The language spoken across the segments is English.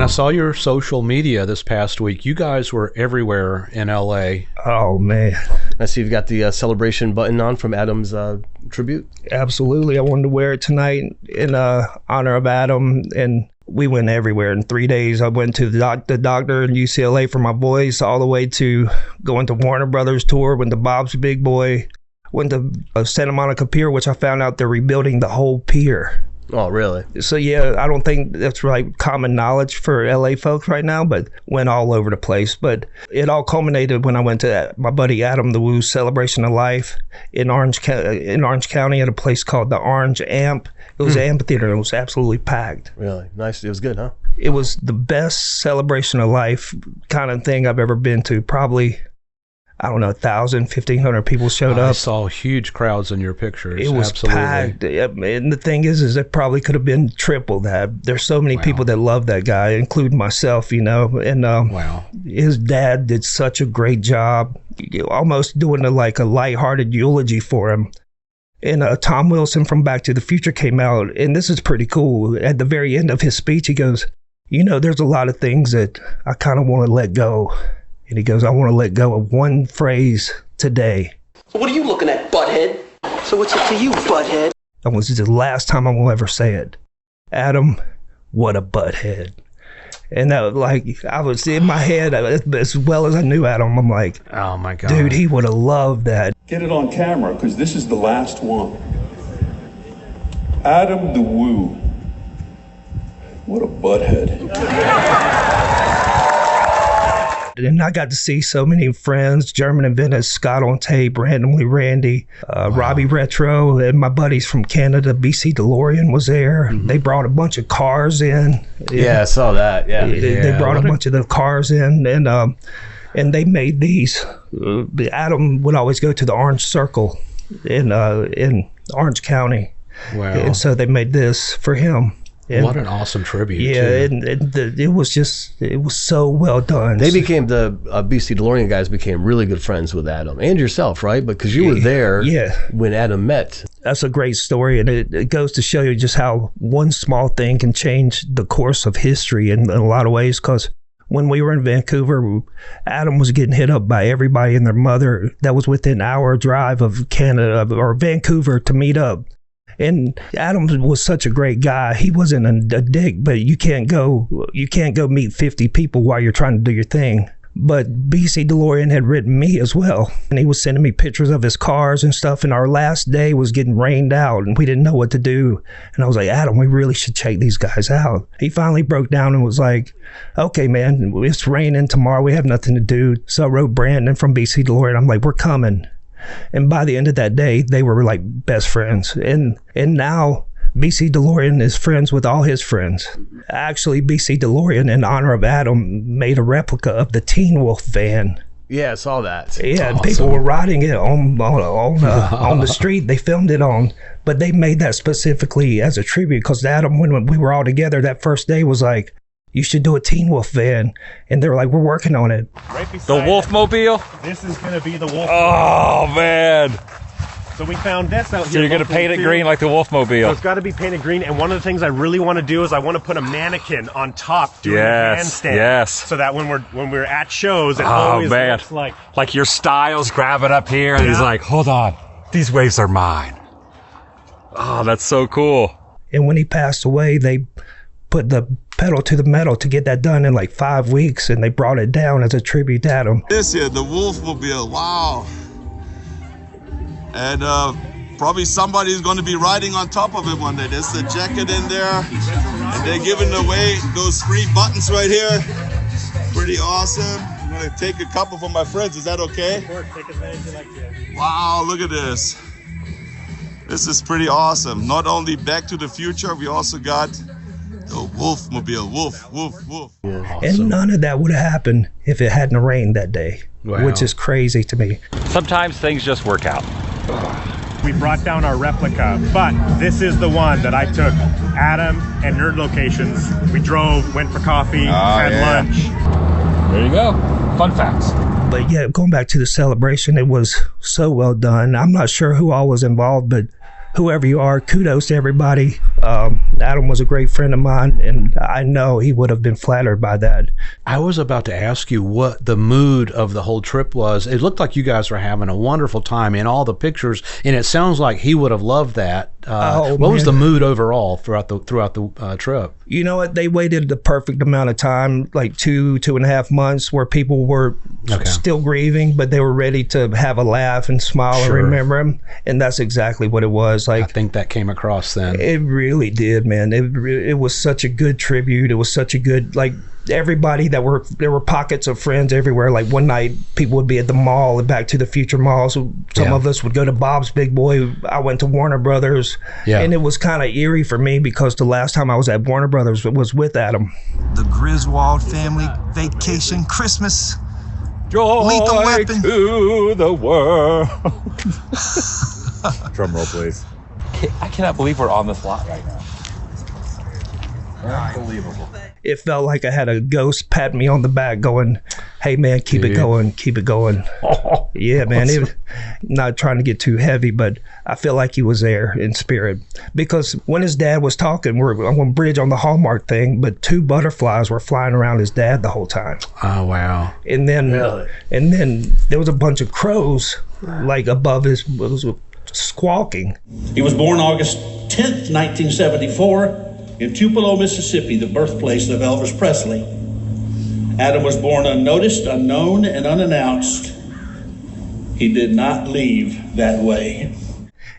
I saw your social media this past week. You guys were everywhere in LA. Oh, man. I see you've got the celebration button on from Adam's tribute. Absolutely. I wanted to wear it tonight in honor of Adam, and we went everywhere in 3 days. I went to the doctor in UCLA for my voice, all the way to going to Warner Brothers tour, went to Bob's Big Boy, went to Santa Monica Pier, which I found out they're rebuilding the whole pier. Oh, really? So, yeah, I don't think that's like common knowledge for LA folks right now, but went all over the place. But it all culminated when I went to my buddy Adam the Woo's Celebration of Life in Orange County at a place called the Orange Amp. It was an amphitheater. It was absolutely packed. Really? Nice. It was good, huh? It was the best Celebration of Life kind of thing I've ever been to. Probably, I don't know, 1,000, 1,500 people showed up. I saw huge crowds in your pictures. It was packed. And the thing is it probably could have been triple that. There's so many people that love that guy, including myself, you know. And wow. His dad did such a great job, almost doing a lighthearted eulogy for him. And Tom Wilson from Back to the Future came out, and this is pretty cool. At the very end of his speech, he goes, you know, there's a lot of things that I kind of want to let go. And he goes, I want to let go of one phrase today. So what are you looking at, butthead? So what's it to you, butthead? That was the last time I will ever say it. Adam, what a butthead. And that, like, I was in my head, as well as I knew Adam, I'm like, oh my God. Dude, he would have loved that. Get it on camera, because this is the last one. Adam the Woo. What a butthead. And I got to see so many friends, German and Venice, Scott on Tape, Randomly Randy, Robbie Retro, and my buddies from Canada. BC Delorian was there. They brought a bunch of cars in. Yeah, I saw that. Yeah. They brought a bunch of the cars in, and they made these. Adam would always go to the Orange Circle in Orange County. Wow. And so they made this for him. And what an awesome tribute. Yeah, too. and it was so well done. They became, the BC Delorian guys became really good friends with Adam and yourself, right? Because you were there when Adam met. That's a great story, and it goes to show you just how one small thing can change the course of history in a lot of ways. Because when we were in Vancouver, Adam was getting hit up by everybody and their mother that was within an hour drive of Canada or Vancouver to meet up. And Adam was such a great guy. He wasn't a dick, but you can't go meet 50 people while you're trying to do your thing. But BC Delorian had written me as well, and he was sending me pictures of his cars and stuff. And our last day was getting rained out, and we didn't know what to do. And I was like, Adam, we really should check these guys out. He finally broke down and was like, okay, man, it's raining tomorrow. We have nothing to do. So I wrote Brandon from BC Delorian. I'm like, we're coming. And by the end of that day, they were like best friends. And now BC Delorian is friends with all his friends. Actually, BC Delorian, in honor of Adam, made a replica of the Teen Wolf van. Yeah, I saw that. Yeah, awesome. People were riding it on the street. They filmed it on, but they made that specifically as a tribute because Adam, when we were all together that first day, was like, you should do a Teen Wolf van. And they were like, we're working on it. Right the Wolfmobile? This is going to be the Wolfmobile. Oh, man. So we found this out here. So you're going to paint it green like the Wolfmobile? So it's got to be painted green. And one of the things I really want to do is I want to put a mannequin on top doing a handstand. Yes. So that when we're at shows, it always looks like your style's grabbing up here. And he's like, hold on. These waves are mine. Oh, that's so cool. And when he passed away, they put the pedal to the metal to get that done in like 5 weeks, and they brought it down as a tribute to Adam. This here, the Wolfmobile, wow. And probably somebody's going to be riding on top of it one day. There's a jacket in there, and they're giving away those free buttons right here. Pretty awesome. I'm going to take a couple from my friends. Is that okay? Take advantage like that. Wow, look at this. This is pretty awesome. Not only Back to the Future, we also got the Wolfmobile. Wolf. Yeah, awesome. And none of that would have happened if it hadn't rained that day, which is crazy to me. Sometimes things just work out. We brought down our replica, but this is the one that I took Adam and Nerd Locations. We drove, went for coffee, had lunch. There you go. Fun facts. But yeah, going back to the celebration, it was so well done. I'm not sure who all was involved, but whoever you are, kudos to everybody. Adam was a great friend of mine, and I know he would have been flattered by that. I was about to ask you what the mood of the whole trip was. It looked like you guys were having a wonderful time in all the pictures, and it sounds like he would have loved that. What was the mood overall throughout the trip? You know what? They waited the perfect amount of time, like 2.5 months, where people were still grieving, but they were ready to have a laugh and smile and remember him. And that's exactly what it was. Like, I think that came across then. It really did, man. It was such a good tribute. It was such a good, like, everybody there were pockets of friends everywhere. Like one night people would be at the mall and Back to the Future mall. So some of us would go to Bob's Big Boy. I went to Warner Brothers. And it was kind of eerie for me because the last time I was at Warner Brothers was with Adam. The Griswold family vacation Christmas. Joy Lethal Weapon to the world. Drum roll, please. I cannot believe we're on this lot right now. Unbelievable. It felt like I had a ghost pat me on the back going, hey man, keep it going, keep it going. Yeah, man. Awesome. Not trying to get too heavy, but I feel like he was there in spirit. Because when his dad was talking, we're on a bridge on the Hallmark thing, but 2 butterflies were flying around his dad the whole time. Oh, wow. And then there was a bunch of crows like above his, squawking. He was born August 10th, 1974. in Tupelo, Mississippi, the birthplace of Elvis Presley. Adam was born unnoticed, unknown, and unannounced. He did not leave that way.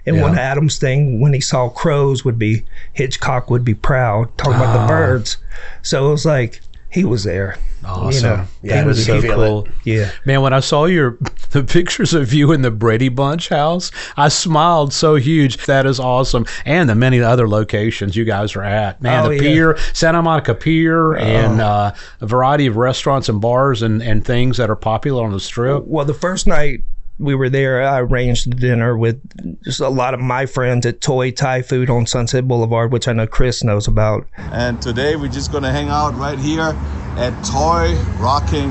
And one of Adam's thing, when he saw crows, would be Hitchcock would be proud, talking about the birds. So it was like, he was there. Awesome. You know, yeah, it was so cool. Yeah. Man, when I saw the pictures of you in the Brady Bunch house, I smiled so huge. That is awesome. And the many other locations you guys are at. Man, the pier, Santa Monica Pier, and a variety of restaurants and bars and things that are popular on the Strip. Well, the first night we were there, I arranged dinner with just a lot of my friends at Toy Thai Food on Sunset Boulevard, which I know Chris knows about. And today we're just gonna hang out right here at Toy Rocking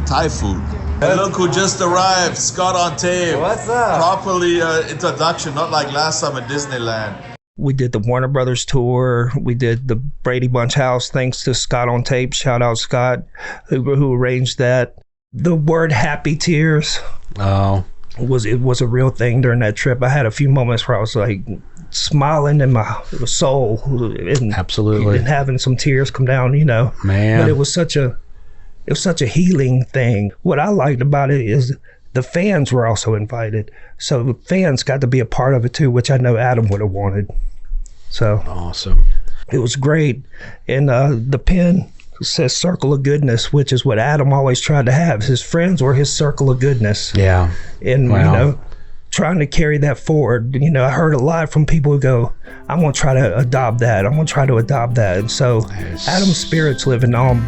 Thai Food. And look who just arrived, Scott on tape. What's up? Properly introduction, not like last time at Disneyland. We did the Warner Brothers tour. We did the Brady Bunch house, thanks to Scott on tape. Shout out Scott, who arranged that. The word happy tears. It was a real thing during that trip. I had a few moments where I was like smiling in my soul and having some tears come down, you know. Man. But it was such a healing thing. What I liked about it is the fans were also invited. So the fans got to be a part of it too, which I know Adam would have wanted. So awesome. It was great. And the pin says circle of goodness, which is what Adam always tried to have. His friends were his circle of goodness. Yeah. And, you know, trying to carry that forward. You know, I heard a lot from people who go, I want to try to adopt that. I want to try to adopt that. And so Adam's spirit's living on